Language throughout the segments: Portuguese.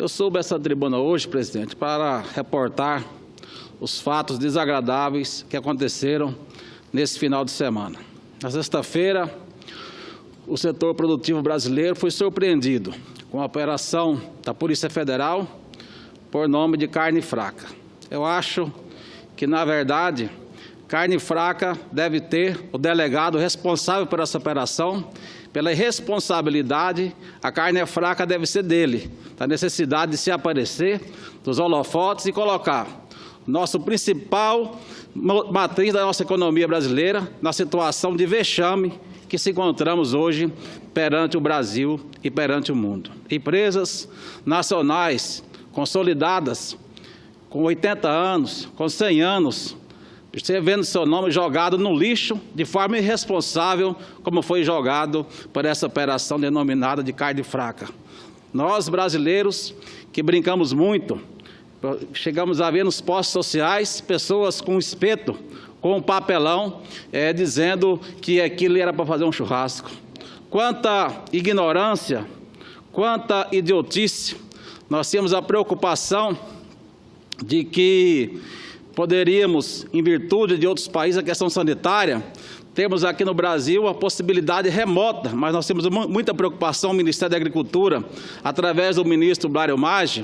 Eu subo essa tribuna hoje, presidente, para reportar os fatos desagradáveis que aconteceram nesse final de semana. Na sexta-feira, o setor produtivo brasileiro foi surpreendido com a operação da Polícia Federal por nome de carne fraca. Eu acho que, na verdade, carne fraca deve ter o delegado responsável por essa operação. Pela irresponsabilidade, a carne é fraca deve ser dele, da necessidade de se aparecer dos holofotes e colocar nosso principal matriz da nossa economia brasileira na situação de vexame que se encontramos hoje perante o Brasil e perante o mundo. Empresas nacionais consolidadas com 80 anos, com 100 anos, você vendo seu nome jogado no lixo de forma irresponsável, como foi jogado por essa operação denominada de carne fraca. Nós, brasileiros, que brincamos muito, chegamos a ver nos postos sociais pessoas com espeto, com papelão, dizendo que aquilo era para fazer um churrasco. Quanta ignorância, quanta idiotice. Nós tínhamos a preocupação de que poderíamos, em virtude de outros países, a questão sanitária, temos aqui no Brasil a possibilidade remota, mas nós temos muita preocupação, o Ministério da Agricultura, através do ministro Blário Maggi,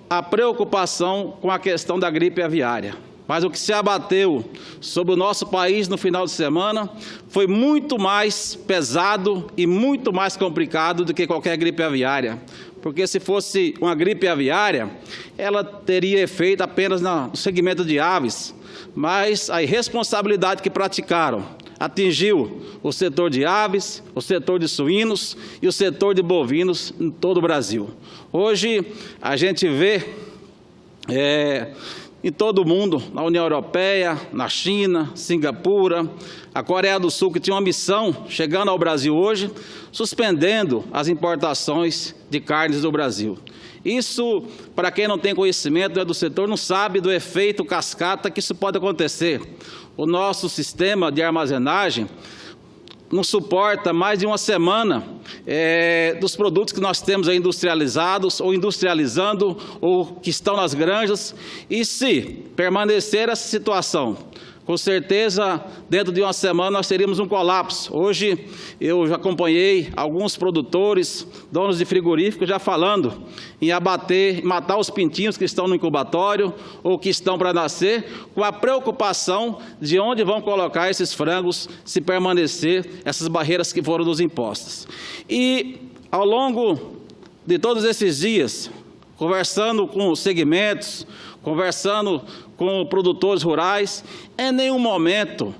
a preocupação com a questão da gripe aviária. Mas o que se abateu sobre o nosso país no final de semana foi muito mais pesado e muito mais complicado do que qualquer gripe aviária. Porque se fosse uma gripe aviária, ela teria efeito apenas no segmento de aves, mas a irresponsabilidade que praticaram atingiu o setor de aves, o setor de suínos e o setor de bovinos em todo o Brasil. Hoje a gente vê em todo o mundo, na União Europeia, na China, Singapura, a Coreia do Sul, que tinha uma missão chegando ao Brasil hoje, suspendendo as importações de carnes do Brasil. Isso, para quem não tem conhecimento do setor, não sabe do efeito cascata que isso pode acontecer. O nosso sistema de armazenagem não suporta mais de uma semana dos produtos que nós temos aí industrializados ou industrializando ou que estão nas granjas. E se permanecer essa situação, com certeza, dentro de uma semana nós teríamos um colapso. Hoje eu já acompanhei alguns produtores, donos de frigoríficos, já falando em abater, matar os pintinhos que estão no incubatório ou que estão para nascer, com a preocupação de onde vão colocar esses frangos se permanecer essas barreiras que foram nos impostas. E ao longo de todos esses dias, conversando com os segmentos, conversando com produtores rurais, em nenhum momento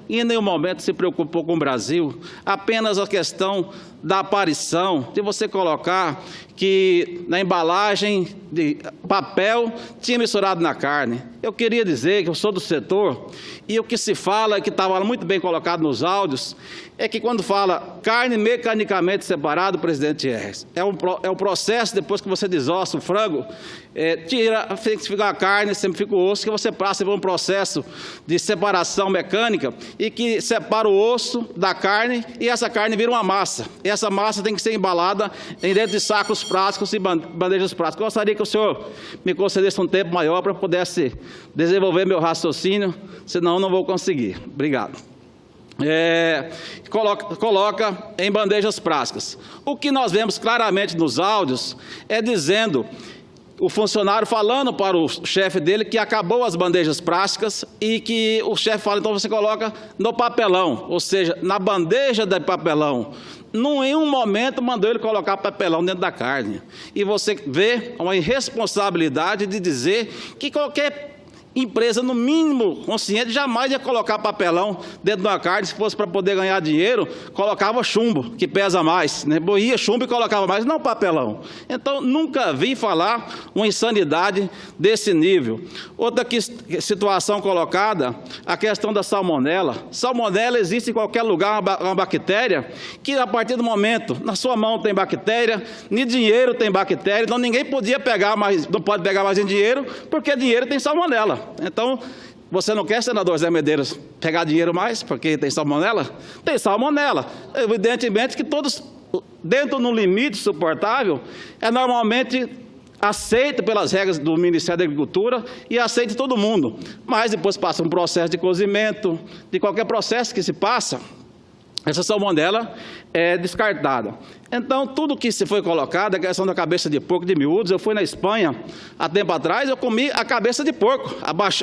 se preocupou com o Brasil, apenas a questão da aparição, de você colocar que na embalagem de papel tinha misturado na carne. Eu queria dizer que eu sou do setor e o que se fala, que estava muito bem colocado nos áudios, é que quando fala carne mecanicamente separada, presidente Herres, é um processo, depois que você desossa o frango, fica a carne, sempre fica o osso, que você passa por um processo de separação mecânica e que separa o osso da carne e essa carne vira uma massa. E essa massa tem que ser embalada dentro de sacos plásticos e bandejas plásticas. Eu gostaria que o senhor me concedesse um tempo maior para eu pudesse desenvolver meu raciocínio, senão não vou conseguir. Obrigado. Coloca em bandejas plásticas. O que nós vemos claramente nos áudios é dizendo, o funcionário falando para o chefe dele que acabou as bandejas plásticas e que o chefe fala, então você coloca no papelão, ou seja, na bandeja de papelão. Em um momento mandou ele colocar papelão dentro da carne. E você vê uma irresponsabilidade de dizer que qualquer empresa, no mínimo consciente, jamais ia colocar papelão dentro de uma carne. Se fosse para poder ganhar dinheiro, colocava chumbo, que pesa mais, né? Boía chumbo e colocava mais, não papelão. Então, nunca vi falar uma insanidade desse nível. Outra situação colocada, a questão da salmonela. Salmonela existe em qualquer lugar, uma bactéria, que a partir do momento, na sua mão tem bactéria, nem dinheiro tem bactéria, então ninguém podia pegar mais, não pode pegar mais em dinheiro, porque dinheiro tem salmonela. Então, você não quer, senador Zé Medeiros, pegar dinheiro mais porque tem salmonela? Tem salmonela. Evidentemente que todos, dentro de um limite suportável, normalmente aceito pelas regras do Ministério da Agricultura e aceito de todo mundo. Mas depois passa um processo de cozimento, de qualquer processo que se passa, essa salmonela é descartada. Então, tudo que se foi colocado, a questão da cabeça de porco de miúdos, eu fui na Espanha há tempo atrás, eu comi a cabeça de porco,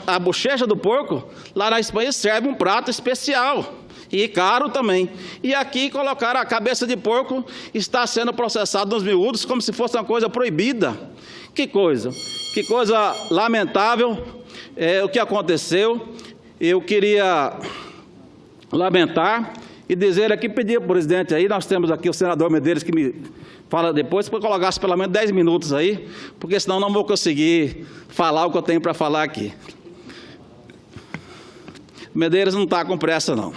a bochecha do porco, lá na Espanha serve um prato especial. E caro também. E aqui colocaram a cabeça de porco, está sendo processado nos miúdos como se fosse uma coisa proibida. Que coisa lamentável o que aconteceu. Eu queria lamentar e dizer aqui, pedir ao presidente aí, nós temos aqui o senador Medeiros que me fala depois, para colocasse pelo menos 10 minutos aí, porque senão não vou conseguir falar o que eu tenho para falar aqui. Medeiros não está com pressa, não.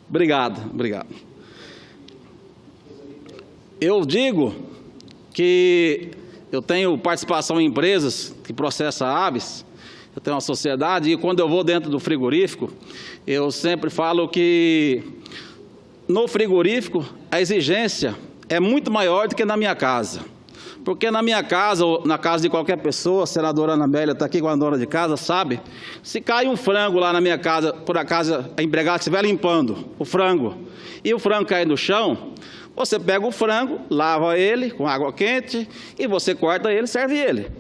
Obrigado. Eu digo que eu tenho participação em empresas que processam aves, eu tenho uma sociedade e quando eu vou dentro do frigorífico, eu sempre falo que no frigorífico a exigência é muito maior do que na minha casa. Porque na minha casa, ou na casa de qualquer pessoa, a senadora Ana Amélia está aqui com a dona de casa, sabe? Se cai um frango lá na minha casa, por acaso a empregada estiver limpando o frango, e o frango cair no chão, você pega o frango, lava ele com água quente, e você corta ele e serve ele.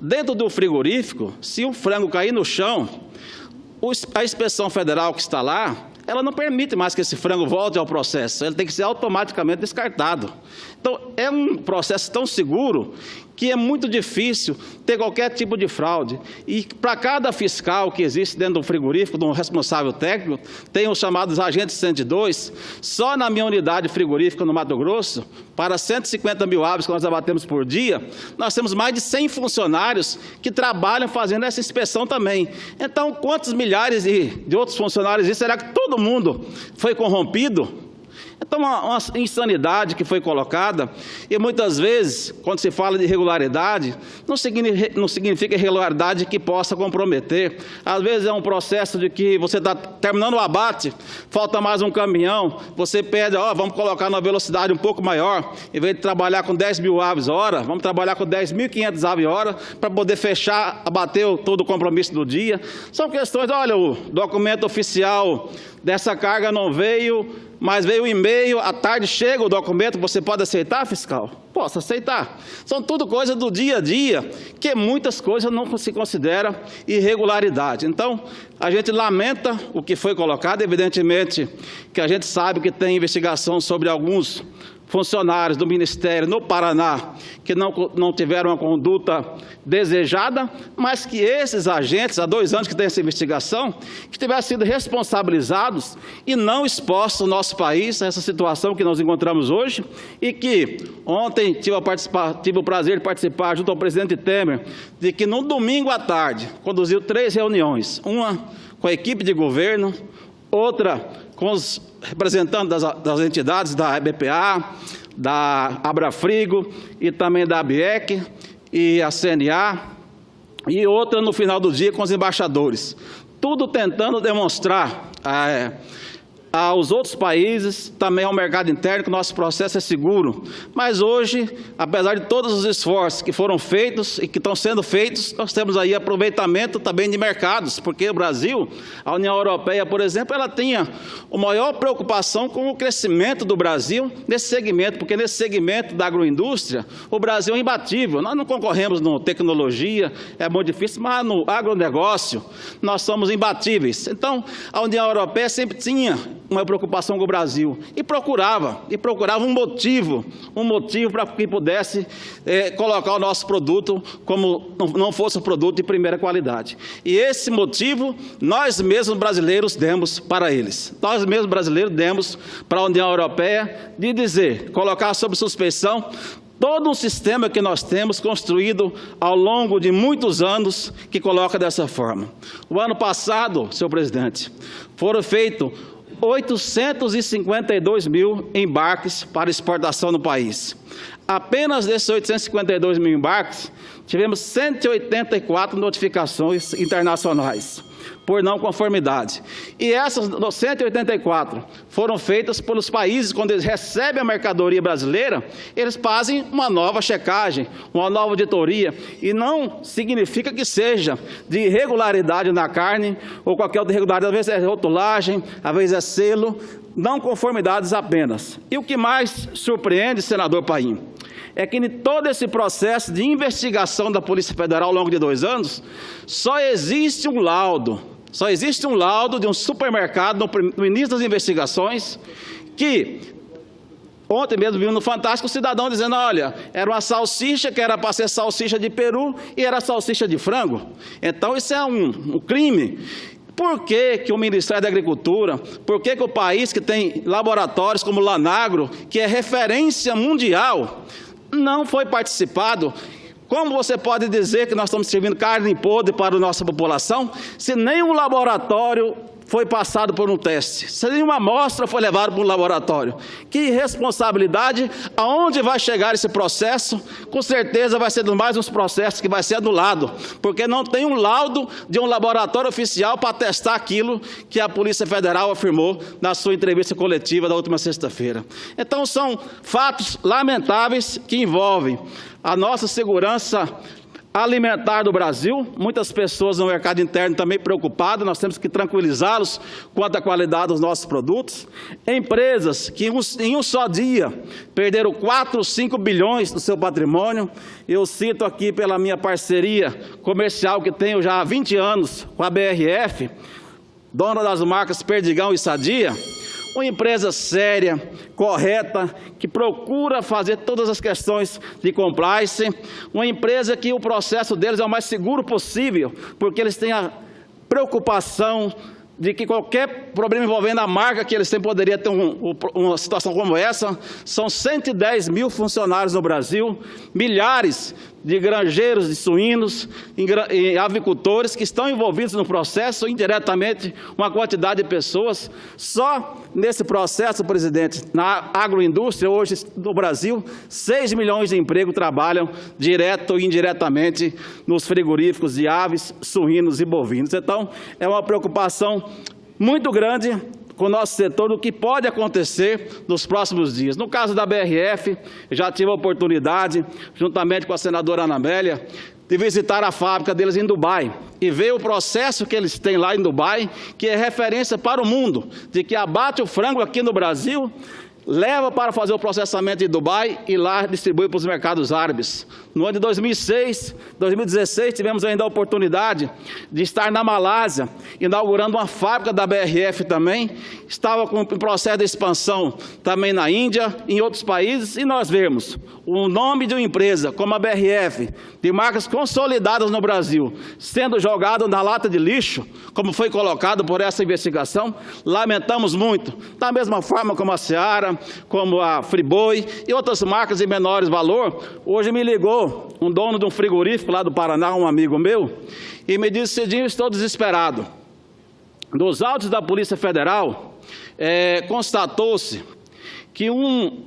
Dentro do frigorífico, se o frango cair no chão, a inspeção federal que está lá, ela não permite mais que esse frango volte ao processo, ele tem que ser automaticamente descartado. Então, é um processo tão seguro que é muito difícil ter qualquer tipo de fraude. E para cada fiscal que existe dentro do frigorífico, de um responsável técnico, tem os chamados agentes 102, só na minha unidade frigorífica no Mato Grosso, para 150 mil aves que nós abatemos por dia, nós temos mais de 100 funcionários que trabalham fazendo essa inspeção também. Então, quantos milhares de outros funcionários existem? Será que todo mundo foi corrompido? Então, uma insanidade que foi colocada, e muitas vezes, quando se fala de irregularidade, não significa irregularidade que possa comprometer. Às vezes é um processo de que você está terminando o abate, falta mais um caminhão, você pede, vamos colocar numa velocidade um pouco maior, em vez de trabalhar com 10 mil aves hora, vamos trabalhar com 10.500 aves hora, para poder fechar, abater todo o compromisso do dia. São questões, olha, o documento oficial dessa carga não veio, mas veio o e-mail, à tarde chega o documento, você pode aceitar, fiscal? Posso aceitar. São tudo coisas do dia a dia, que muitas coisas não se considera irregularidade. Então, a gente lamenta o que foi colocado, evidentemente que a gente sabe que tem investigação sobre alguns funcionários do Ministério no Paraná que não tiveram uma conduta desejada, mas que esses agentes, há 2 anos que tem essa investigação, que tivessem sido responsabilizados e não expostos o nosso país a essa situação que nós encontramos hoje, e que ontem tive o prazer de participar junto ao presidente Temer, de que no domingo à tarde conduziu 3 reuniões, uma com a equipe de governo, outra com os representantes das entidades da EBPA, da Abrafrigo e também da ABIEC e a CNA, e outra no final do dia com os embaixadores. Tudo tentando demonstrar aos outros países, também ao mercado interno, que o nosso processo é seguro. Mas hoje, apesar de todos os esforços que foram feitos e que estão sendo feitos, nós temos aí aproveitamento também de mercados, porque o Brasil, a União Europeia, por exemplo, ela tinha a maior preocupação com o crescimento do Brasil nesse segmento, porque nesse segmento da agroindústria, o Brasil é imbatível. Nós não concorremos na tecnologia, é muito difícil, mas no agronegócio nós somos imbatíveis. Então, a União Europeia sempre tinha uma preocupação com o Brasil e procurava um motivo para que pudesse colocar o nosso produto como não fosse um produto de primeira qualidade. E esse motivo nós mesmos brasileiros demos para eles. Nós mesmos brasileiros demos para a União Europeia de dizer, colocar sob suspeição todo um sistema que nós temos construído ao longo de muitos anos que coloca dessa forma. O ano passado, senhor presidente, foram feitos 852 mil embarques para exportação no país. Apenas desses 852 mil embarques, tivemos 184 notificações internacionais. por não conformidade. E essas 184 foram feitas pelos países, quando eles recebem a mercadoria brasileira, eles fazem uma nova checagem, uma nova auditoria, e não significa que seja de irregularidade na carne, ou qualquer outra irregularidade, às vezes é rotulagem, às vezes é selo, não conformidades apenas. E o que mais surpreende, senador Paim, é que em todo esse processo de investigação da Polícia Federal ao longo de 2 anos, só existe um laudo de um supermercado no início das investigações, que ontem mesmo viu no Fantástico o cidadão dizendo, olha, era uma salsicha que era para ser salsicha de peru e era salsicha de frango. Então isso é um crime. Por que o Ministério da Agricultura, por que o país que tem laboratórios como o Lanagro, que é referência mundial, não foi participado? Como você pode dizer que nós estamos servindo carne podre para a nossa população, se nenhum laboratório foi passado por um teste, se nenhuma amostra foi levada para um laboratório? Que irresponsabilidade! Aonde vai chegar esse processo? Com certeza vai ser mais uns processos que vai ser anulado, porque não tem um laudo de um laboratório oficial para testar aquilo que a Polícia Federal afirmou na sua entrevista coletiva da última sexta-feira. Então são fatos lamentáveis que envolvem a nossa segurança alimentar do Brasil. Muitas pessoas no mercado interno também preocupadas, nós temos que tranquilizá-los quanto à qualidade dos nossos produtos. Empresas que em um só dia perderam 4, 5 bilhões do seu patrimônio. Eu cito aqui pela minha parceria comercial que tenho já há 20 anos com a BRF, dona das marcas Perdigão e Sadia, uma empresa séria, correta, que procura fazer todas as questões de compliance, uma empresa que o processo deles é o mais seguro possível, porque eles têm a preocupação de que qualquer problema envolvendo a marca que eles têm poderia ter uma situação como essa. São 110 mil funcionários no Brasil, milhares de granjeiros de suínos e avicultores que estão envolvidos no processo, indiretamente uma quantidade de pessoas. Só nesse processo, presidente, na agroindústria, hoje no Brasil, 6 milhões de empregos trabalham direto e indiretamente nos frigoríficos de aves, suínos e bovinos. Então, é uma preocupação muito grande com o nosso setor, do que pode acontecer nos próximos dias. No caso da BRF, já tive a oportunidade, juntamente com a senadora Ana Amélia, de visitar a fábrica deles em Dubai e ver o processo que eles têm lá em Dubai, que é referência para o mundo, de que abate o frango aqui no Brasil, leva para fazer o processamento em Dubai e lá distribui para os mercados árabes. No ano de 2016, tivemos ainda a oportunidade de estar na Malásia, inaugurando uma fábrica da BRF também. Estava com o processo de expansão também na Índia, em outros países, e nós vemos o nome de uma empresa como a BRF, de marcas consolidadas no Brasil, sendo jogado na lata de lixo, como foi colocado por essa investigação. Lamentamos muito. Da mesma forma como a Seara, como a Friboi e outras marcas de menores valor. Hoje me ligou um dono de um frigorífico lá do Paraná, um amigo meu, e me disse: Cidinho, estou desesperado. Nos autos da Polícia Federal, constatou-se que um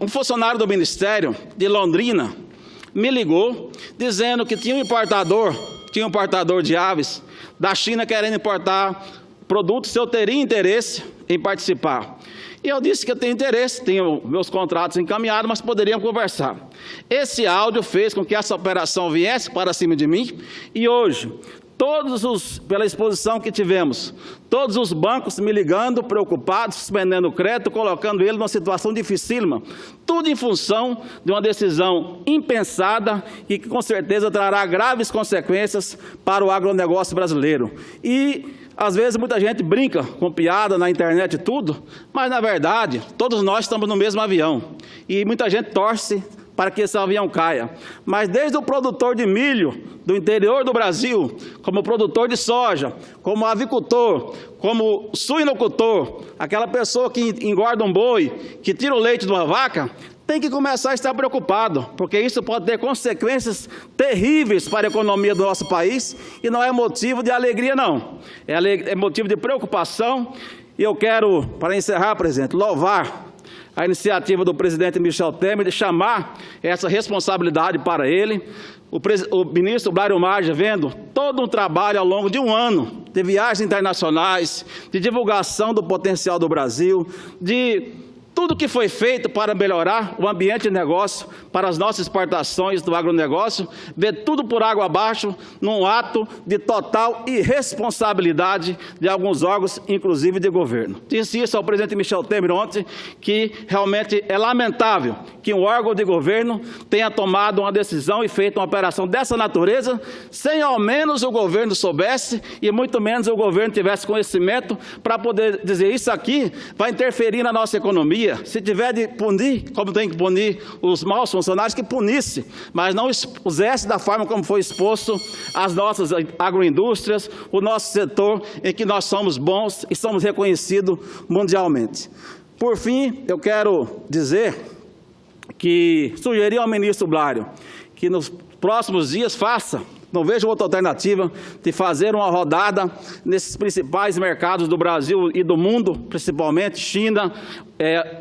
funcionário do Ministério de Londrina me ligou dizendo que tinha um importador de aves da China querendo importar produtos, se eu teria interesse em participar. E eu disse que eu tenho interesse, tenho meus contratos encaminhados, mas poderíamos conversar. Esse áudio fez com que essa operação viesse para cima de mim, e hoje, pela exposição que tivemos, todos os bancos me ligando, preocupados, suspendendo o crédito, colocando ele numa situação dificílima, tudo em função de uma decisão impensada e que com certeza trará graves consequências para o agronegócio brasileiro. E às vezes muita gente brinca com piada na internet e tudo, mas na verdade todos nós estamos no mesmo avião e muita gente torce para que esse avião caia. Mas desde o produtor de milho do interior do Brasil, como produtor de soja, como avicultor, como suinocultor, aquela pessoa que engorda um boi, que tira o leite de uma vaca, tem que começar a estar preocupado, porque isso pode ter consequências terríveis para a economia do nosso país, e não é motivo de alegria, não. É motivo de preocupação. E eu quero, para encerrar, presidente, louvar a iniciativa do presidente Michel Temer de chamar essa responsabilidade para ele. O ministro Blário Maggi vendo todo um trabalho ao longo de um ano de viagens internacionais, de divulgação do potencial do Brasil, de tudo que foi feito para melhorar o ambiente de negócio, para as nossas exportações do agronegócio, vê tudo por água abaixo, num ato de total irresponsabilidade de alguns órgãos, inclusive de governo. Disse isso ao presidente Michel Temer ontem, que realmente é lamentável que um órgão de governo tenha tomado uma decisão e feito uma operação dessa natureza, sem ao menos o governo soubesse e muito menos o governo tivesse conhecimento para poder dizer isso aqui vai interferir na nossa economia. Se tiver de punir, como tem que punir os maus funcionários, que punisse, mas não expusesse da forma como foi exposto as nossas agroindústrias, o nosso setor em que nós somos bons e somos reconhecidos mundialmente. Por fim, eu quero dizer que sugerir ao ministro Blário que nos próximos dias não vejo outra alternativa de fazer uma rodada nesses principais mercados do Brasil e do mundo, principalmente China,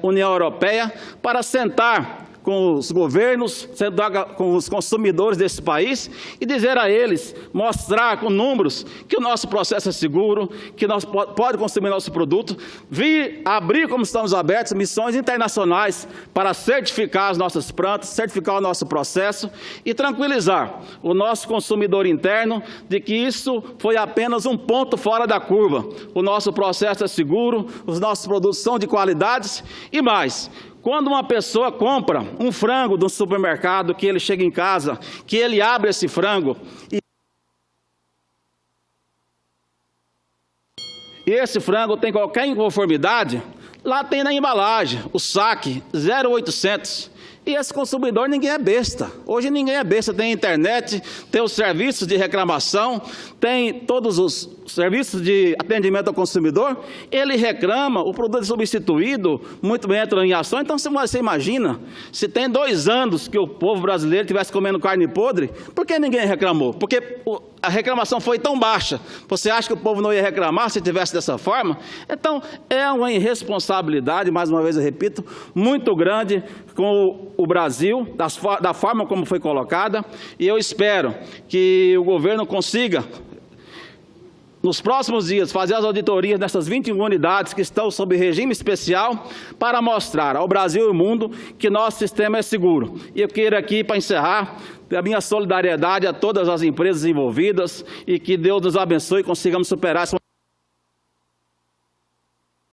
União Europeia, para sentar com os governos, sentar com os consumidores desse país e dizer a eles, mostrar com números que o nosso processo é seguro, que nós pode consumir nosso produto, abrir como estamos abertos missões internacionais para certificar as nossas plantas, certificar o nosso processo e tranquilizar o nosso consumidor interno de que isso foi apenas um ponto fora da curva. O nosso processo é seguro, os nossos produtos são de qualidades e mais. Quando uma pessoa compra um frango do supermercado, que ele chega em casa, que ele abre esse frango e esse frango tem qualquer inconformidade, lá tem na embalagem o saque 0800. E esse consumidor, ninguém é besta. Hoje ninguém é besta. Tem internet, tem os serviços de reclamação, tem todos os serviços de atendimento ao consumidor. Ele reclama, o produto é substituído, muito bem entra em ação. Então você imagina, se tem 2 anos que o povo brasileiro estivesse comendo carne podre, por que ninguém reclamou? Porque a reclamação foi tão baixa. Você acha que o povo não ia reclamar se tivesse dessa forma? Então, é uma irresponsabilidade, mais uma vez eu repito, muito grande com o Brasil, da forma como foi colocada, e eu espero que o governo consiga, nos próximos dias, fazer as auditorias nessas 21 unidades que estão sob regime especial para mostrar ao Brasil e ao mundo que nosso sistema é seguro. E eu quero aqui, para encerrar, a minha solidariedade a todas as empresas envolvidas e que Deus nos abençoe e consigamos superar essa